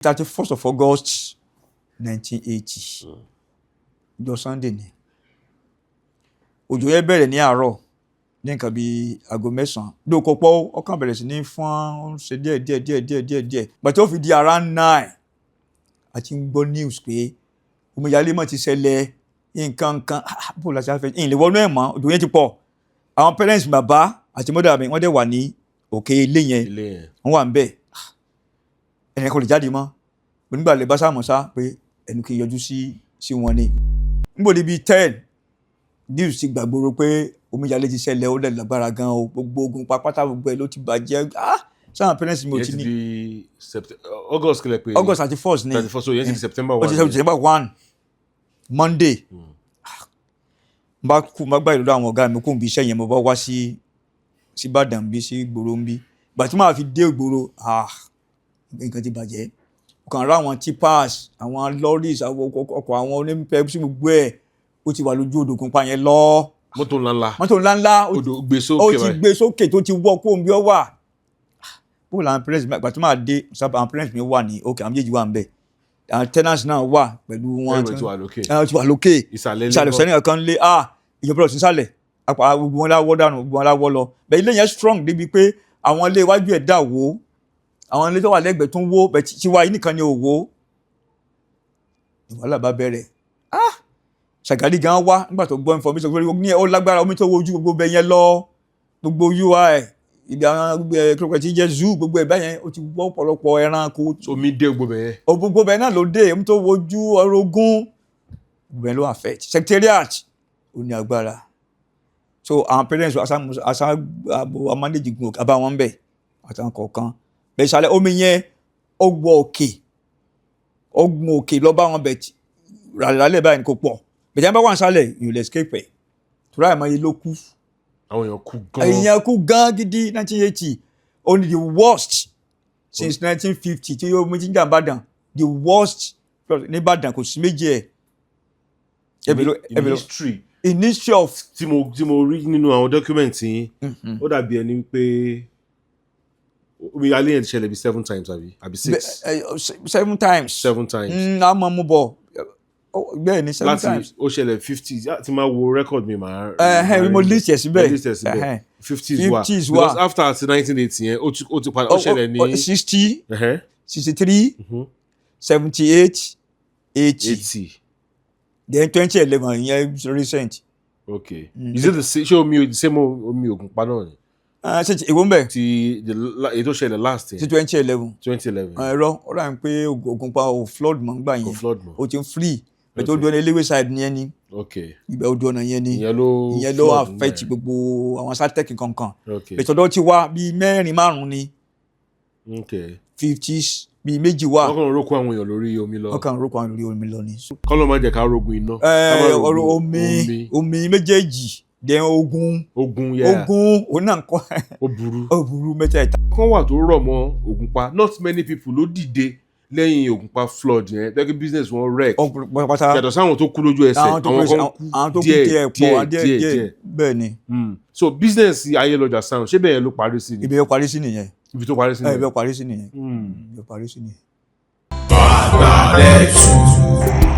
31st of August 1980 ọjọ́ Sunday ni òjò yẹn bẹ̀rẹ̀ ní àárọ̀ ní nǹkan bíi aago 9 lóko pọ́ ọkàn bẹ̀rẹ̀ sí ní fọ́n ṣe díẹ̀ but ó fi di around 9 àti ń gbọ́ news pé omíyalé mọ̀ ti ṣẹlẹ̀ nǹkan bó la ṣe fẹ́ ìlẹ̀ wọnú ẹ̀ mọ́ òjò yẹn ti pọ̀ àwọn parents bàbá àti mọ́dà mi wọ́n dẹ̀ wà ní òkè ilé yẹn wọ́n wà ń bẹ̀ ẹnìkan kò lè jáde mọ́ onígbà lè bá sáàmù sá pé ẹnu kì í yọjú sí wọn ni níbo níbi 10 news ti gbàgbóró pé omíyalé ti ṣẹlẹ̀ ó lẹ̀ lágbára gan o gbogbo ogun pátá gbogbo ẹ̀ ló ti bàjẹ́ sáwọn parents mi ò ti ní. August kílẹ̀ pé August 31st ni 31st so yẹn ti September 1. ó ti September 1 Monday n bá gbà ìlú àwọn ọ̀gá mi kó n bí iṣẹ́ yẹn mo bá wá sí Ìbàdàn bí sí ìgboro ń bí ìgbà tí màá fi dé ìgboro nǹkan ti bàjẹ́ kàn rá àwọn tippers àwọn lorries àwọn ọkọ̀ àwọn onípẹ́ sí gbogbo ẹ̀ ó ti wà lójú odò Ògùnpa yẹn lọ. mọ́tò ńláńlá odò gbé sókè ó ti gbé sókè tó ti wọ́ kó ń bí ọ wà. bó làwọn parents mi ìgbà tí màá dé àwọn parents mi wà ní òkè àwọn méjèèjì wà ń bẹ̀ àwọn tenants náà wà pẹ̀lú wọn tí wà lókè ìsàlẹ̀ sẹ́ni kan lé ìjọba ọ̀sìn sálẹ̀ àpá gbogbo wọn láwọ́ dànù gbogbo wọn láwọ́ lọ bẹ́ẹ̀ ilé yẹn strong débi pé àwọn ilé iwájú ẹ̀ dà wó àwọn ilé tó wà lẹ́gbẹ̀ẹ́ tó ń wó bẹ́ẹ̀ tí wá yìí nìkan ni ò wó ìwàlá bá bẹ̀rẹ̀ Ṣàgádì gan wá nígbà tó gbọ́ information pé ní ó lágbára omi tó wojú gbogbo bẹ́ẹ̀ yẹn lọ gbogbo UI ibi àwọn kílókè tí jẹ́ zoo gbogbo ẹ̀ bẹ́ẹ̀ yẹn ó ti wọ́ ọ̀pọ̀lọpọ̀ ẹranko. omi dé gbogbo bẹ́ẹ̀. gbogbo bẹ́ẹ̀ náà ló dé omi tó wojú orogún gbogbo ẹ̀ ló affect secretariat ó ní agbára so àwọn parents amánéjì gun àbá wọn bẹ̀ àtàwọn kọ̀ọ̀kan bẹ́ẹ̀ ṣàlẹ̀ omi yẹn ó gbọ́ òkè ó gun òkè lọ bá wọn bẹ̀ ràlẹ́ báyìí kò pọ̀ bẹ̀tẹ̀ ẹ̀ bá wà ń sálẹ̀ you will escape ẹ̀ tó ráì mọ́ iye ló kú. àwọn èèyàn kú gan gidi 1980 only the worst since 1950 tí omi ti ń jà Ìbàdàn the worst ní Ìbàdàn kò sí méjì ẹ̀. in history of tí mo rí nínú àwọn dọ́kúmẹ̀ntì yín ó dàbí ẹni pé omíyalé yẹn ti ṣẹlẹ̀ bí 7 times àbí 6. 7 times. 7 times. a máa mú bọ̀ bẹ́ẹ̀ ni 7 times. ó ṣẹlẹ̀ 50 tí máa wo record mi máa. mo list ẹ̀ síbẹ̀. 50s wà because after 1980 yẹn ó ti padà ó ṣẹlẹ̀ ní. 60 63 78 80 then 2011 yẹn recent. Okay. Is it the same omi Ògùnpa náà ni. ṣe èwo ń bẹ̀. ti èyí tó ṣẹlẹ̀ last year. ti 2011. 2011. ẹ̀rọ ó rà ń pé Ògùnpa ò flood mọ́ nígbà yẹn. kò flood mọ́. ó ti ń free. bẹ̀tẹ̀ ojú ọ̀nà eléwé side ni yẹn ni. Okay. ibẹ̀ ojú ọ̀nà yẹn ni. ìyẹn ló affect gbogbo àwọn satec kankan. Okay. bẹ̀tẹ̀ ọ̀dọ́ ti wá bíi 4-5 ni. Okay. 50s bíi méjì wà. wọ́n kàn rókò àwọn èèyàn lórí omi lọ. wọ́n kàn rókò àwọn lórí omi lọ ni. kọ́lọ́ máa jẹ́ ká rogun iná. ọ̀rọ̀ omi méjèèjì then ogun òun náà kọ́. ó burú mẹ́tẹ̀ẹ̀ta. kan wà tó rọ̀ mọ́ Ògùnpa not many people ló dìde lẹ́yìn Ògùnpa flood yẹn lẹ́gbẹ̀ẹ́ business wọn wreck. yàtọ̀ sáwọn tó kú lójú ẹsẹ̀ àwọn kan kú díẹ̀ bẹ́ẹ̀ ni. so business Ayeloja sound ṣé bẹ́ẹ̀ ló parí sí ni. ibi ó parí sí nìyẹn. ibi tó parí sí nìyẹn. ibi ó parí sí nìyẹn. Bàbá rẹ̀ tù.